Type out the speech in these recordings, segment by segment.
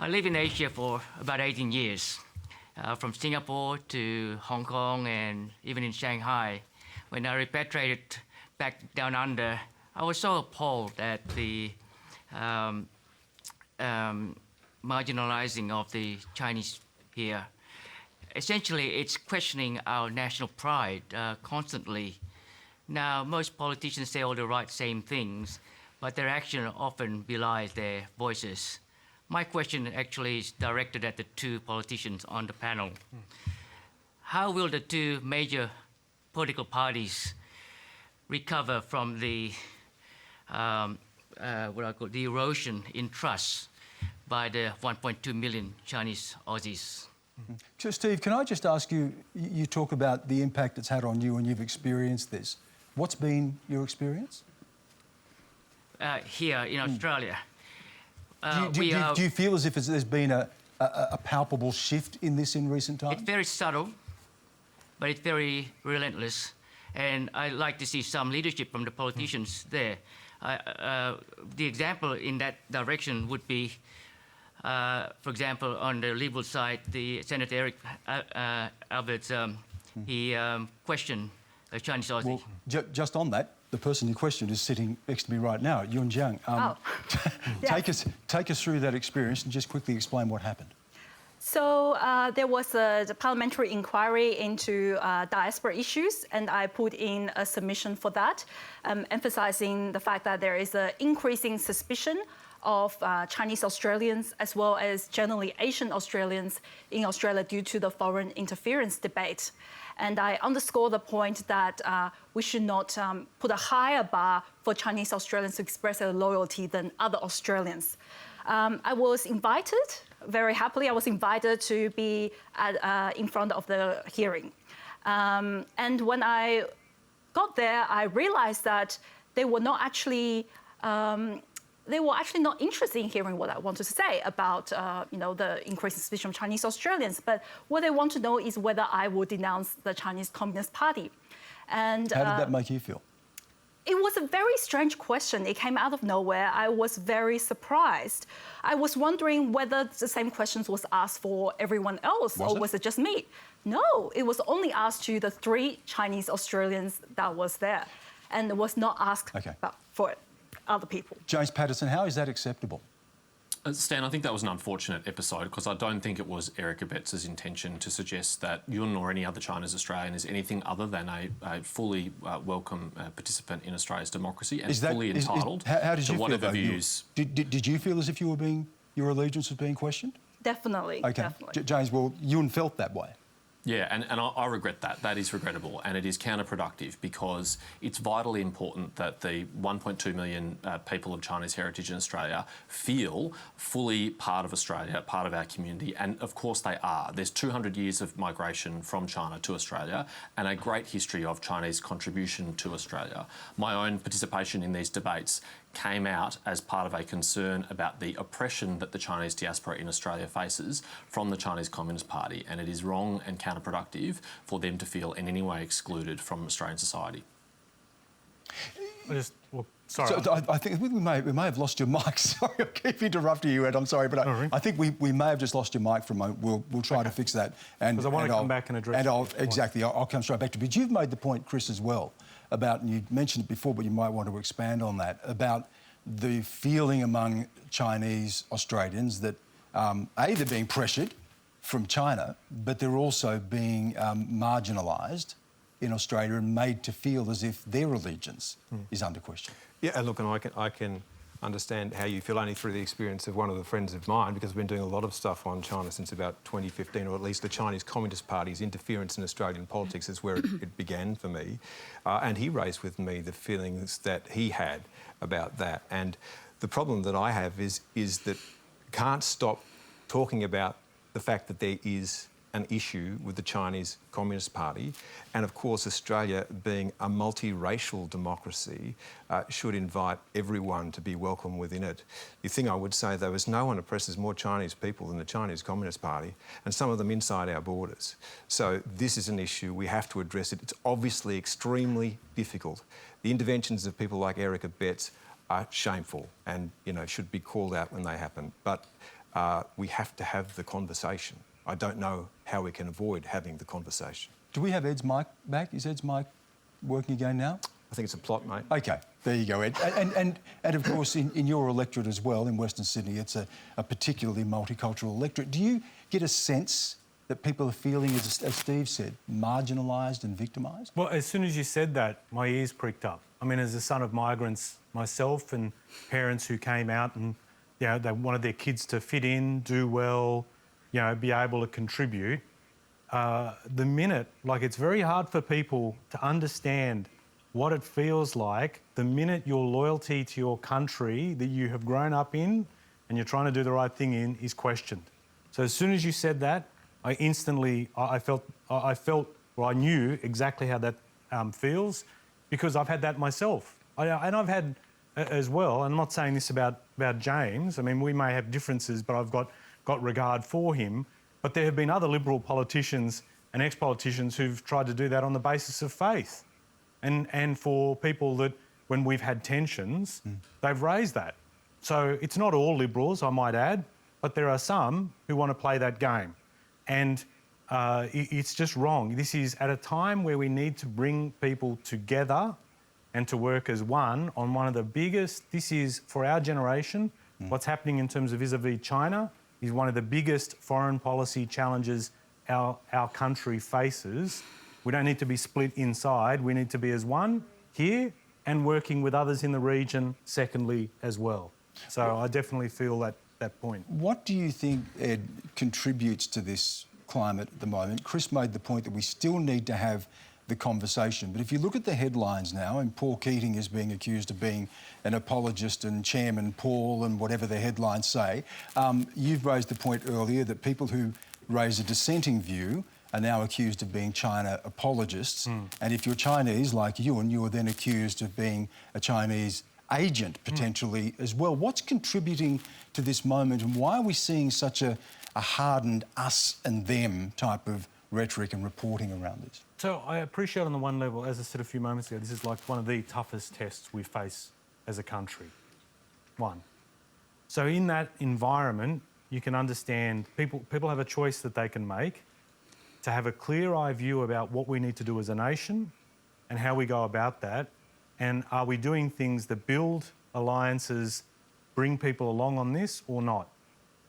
I lived in Asia for about 18 years, from Singapore to Hong Kong and even in Shanghai. When I repatriated back down under, I was so appalled at the marginalizing of the Chinese here. Essentially, it's questioning our national pride constantly. Now, most politicians say all the right same things, but their action often belies their voices. My question actually is directed at the two politicians on the panel. How will the two major political parties recover from the the erosion in trust by the 1.2 million Chinese Aussies? So, Steve, can I just ask you, you talk about the impact it's had on you and you've experienced this. What's been your experience? Here in Australia. Do you feel as if there's been a palpable shift in this in recent times? It's very subtle, but it's very relentless. And I like to see some leadership from the politicians there. The example in that direction would be, for example, on the Liberal side, the Senator Eric Alberts, he questioned a Chinese Aussie. Well, just on that, the person in question is sitting next to me right now, Jiang. Take us through that experience and just quickly explain what happened. So there was a parliamentary inquiry into diaspora issues, and I put in a submission for that, emphasizing the fact that there is an increasing suspicion of Chinese Australians as well as generally Asian Australians in Australia due to the foreign interference debate. And I underscore the point that we should not put a higher bar for Chinese Australians to express their loyalty than other Australians. I was invited, very happily, I was invited to be in front of the hearing. And when I got there, I realized that they were actually not interested in hearing what I wanted to say about the increasing suspicion of Chinese Australians. But what they want to know is whether I would denounce the Chinese Communist Party. And how did that make you feel? It was a very strange question. It came out of nowhere. I was very surprised. I was wondering whether the same questions was asked for everyone else, was it just me? No, it was only asked to the 3 Chinese Australians that was there, and it was not asked for other people. James Paterson, how is that acceptable? Stan, I think that was an unfortunate episode because I don't think it was Eric Abetz' intention to suggest that Yun or any other Chinese Australian is anything other than a fully welcome participant in Australia's democracy and fully entitled to whatever views. Did you feel as if your allegiance was being questioned? Definitely. Okay. Definitely. James, well, Yun felt that way. Yeah, and I regret that. That is regrettable, and it is counterproductive because it's vitally important that the 1.2 million people of Chinese heritage in Australia feel fully part of Australia, part of our community, and of course they are. There's 200 years of migration from China to Australia and a great history of Chinese contribution to Australia. My own participation in these debates came out as part of a concern about the oppression that the Chinese diaspora in Australia faces from the Chinese Communist Party, and it is wrong and counterproductive for them to feel in any way excluded from Australian society. Sorry. So I think we may have lost your mic. Sorry, I keep interrupting you, Ed. I'm sorry, but I think we may have just lost your mic for a moment. We'll try to fix that. Because I want to come back and address it. I'll come straight back to you. But you've made the point, Chris, as well, about, and you mentioned it before, but you might want to expand on that, about the feeling among Chinese Australians that, they're being pressured from China, but they're also being marginalised in Australia and made to feel as if their allegiance is under question. Yeah, and look, and I can understand how you feel only through the experience of one of the friends of mine, because we've been doing a lot of stuff on China since about 2015, or at least the Chinese Communist Party's interference in Australian politics is where it began for me. And he raised with me the feelings that he had about that. And the problem that I have is that can't stop talking about the fact that there is an issue with the Chinese Communist Party, and of course Australia being a multiracial democracy should invite everyone to be welcome within it. The thing I would say though is no one oppresses more Chinese people than the Chinese Communist Party, and some of them inside our borders. So this is an issue, we have to address it. It's obviously extremely difficult. The interventions of people like Eric Abetz are shameful and should be called out when they happen. But we have to have the conversation. I don't know how we can avoid having the conversation. Do we have Ed's mic back? Is Ed's mic working again now? I think it's a plot, mate. OK, there you go, Ed. And of course, in your electorate as well, in Western Sydney, it's a particularly multicultural electorate. Do you get a sense that people are feeling, as Steve said, marginalised and victimised? Well, as soon as you said that, my ears pricked up. I mean, as a son of migrants myself and parents who came out and, they wanted their kids to fit in, do well, be able to contribute. The minute, it's very hard for people to understand what it feels like the minute your loyalty to your country that you have grown up in and you're trying to do the right thing in is questioned. So as soon as you said that, I instantly, I knew exactly how that feels because I've had that myself. And I've had as well, and I'm not saying this about James, I mean, we may have differences, but I've got regard for him. But there have been other Liberal politicians and ex-politicians who've tried to do that on the basis of faith. And for people that, when we've had tensions, they've raised that. So it's not all Liberals, I might add, but there are some who want to play that game. And it's just wrong. This is at a time where we need to bring people together and to work as one on one of the biggest, this is for our generation, what's happening in terms of vis-a-vis China is one of the biggest foreign policy challenges our country faces. We don't need to be split inside. We need to be as one here and working with others in the region, secondly, as well. So I definitely feel that point. What do you think, Ed, contributes to this climate at the moment? Chris made the point that we still need to have the conversation. But if you look at the headlines now, and Paul Keating is being accused of being an apologist and Chairman Paul and whatever the headlines say, you've raised the point earlier that people who raise a dissenting view are now accused of being China apologists. And if you're Chinese, like you, and you are then accused of being a Chinese agent, potentially, as well. What's contributing to this moment, and why are we seeing such a hardened us and them type of rhetoric and reporting around this? So I appreciate on the one level, as I said a few moments ago, this is like one of the toughest tests we face as a country. One. So in that environment, you can understand people have a choice that they can make to have a clear-eyed view about what we need to do as a nation and how we go about that. And are we doing things that build alliances, bring people along on this or not?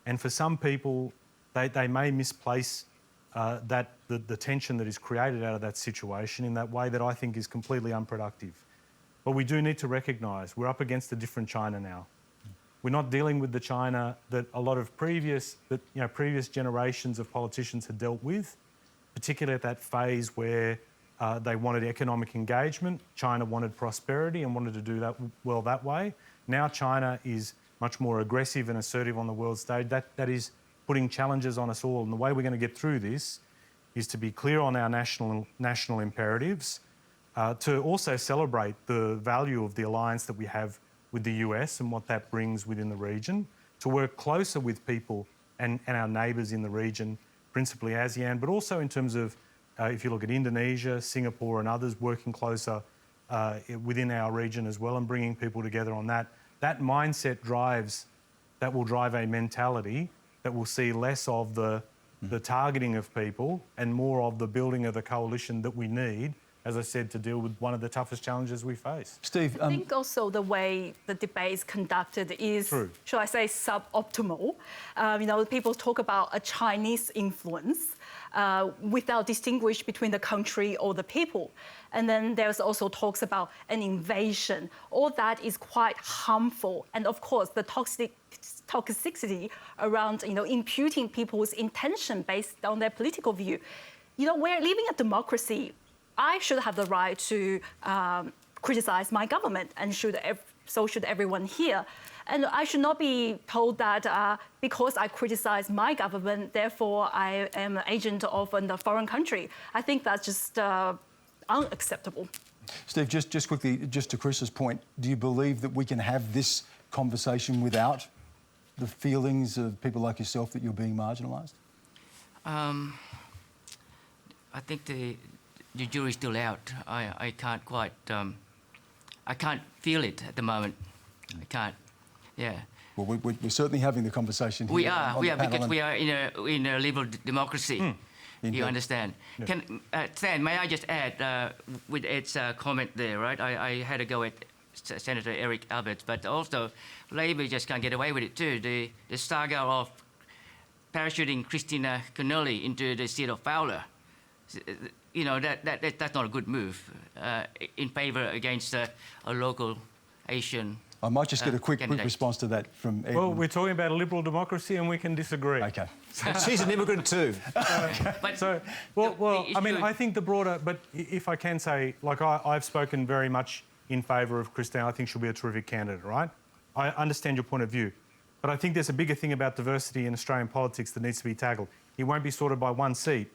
And for some people, they may misplace the tension that is created out of that situation in that way that I think is completely unproductive. But we do need to recognise we're up against a different China now. We're not dealing with the China that a lot of previous generations of politicians had dealt with, particularly at that phase where they wanted economic engagement, China wanted prosperity and wanted to do that well that way. Now China is much more aggressive and assertive on the world stage. That is putting challenges on us all. And the way we're going to get through this is to be clear on our national imperatives, to also celebrate the value of the alliance that we have with the US and what that brings within the region, to work closer with people and our neighbours in the region, principally ASEAN, but also in terms of, if you look at Indonesia, Singapore and others, working closer within our region as well and bringing people together on that. That mindset will drive a mentality that will see less of the targeting of people and more of the building of the coalition that we need, as I said, to deal with one of the toughest challenges we face. Steve, I think also the way the debate is conducted is, should I say, suboptimal. People talk about a Chinese influence without distinguish between the country or the people. And then there's also talks about an All that is quite harmful. And of course, the toxicity around, imputing people's intention based on their political view. We're living a democracy. I should have the right to criticise my government, and so should everyone here. And I should not be told that because I criticise my government, therefore I am an agent of a foreign country. I think that's just unacceptable. Steve, just quickly, just to Chris's point, do you believe that we can have this conversation without the feelings of people like yourself that you're being marginalised? I think the jury's still out. I can't quite... I can't feel it at the moment. I can't. Yeah. Well, we're certainly having the conversation here. We are, on the panel because and- we are in a liberal democracy. Indeed. You understand? Can Stan, may I just add with Ed's comment there, right? I had a go at Senator Eric Alberts, but also Labor just can't get away with it too. The saga of parachuting Christina Connolly into the seat of Fowler, you know, that's not a good move in favour against a local Asian. I might just get a quick candidate. response to that from Ed. Well, we're talking about a liberal democracy and we can disagree. Okay. She's an immigrant too. But I mean, I think the broader, but if I can say, like, I've spoken very much in favour of Christine. I think she'll be a terrific candidate, right? I understand your point of view. But I think there's a bigger thing about diversity in Australian politics that needs to be tackled. It won't be sorted by one seat.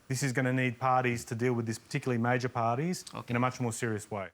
This is going to need parties to deal with this, particularly major parties, in a much more serious way.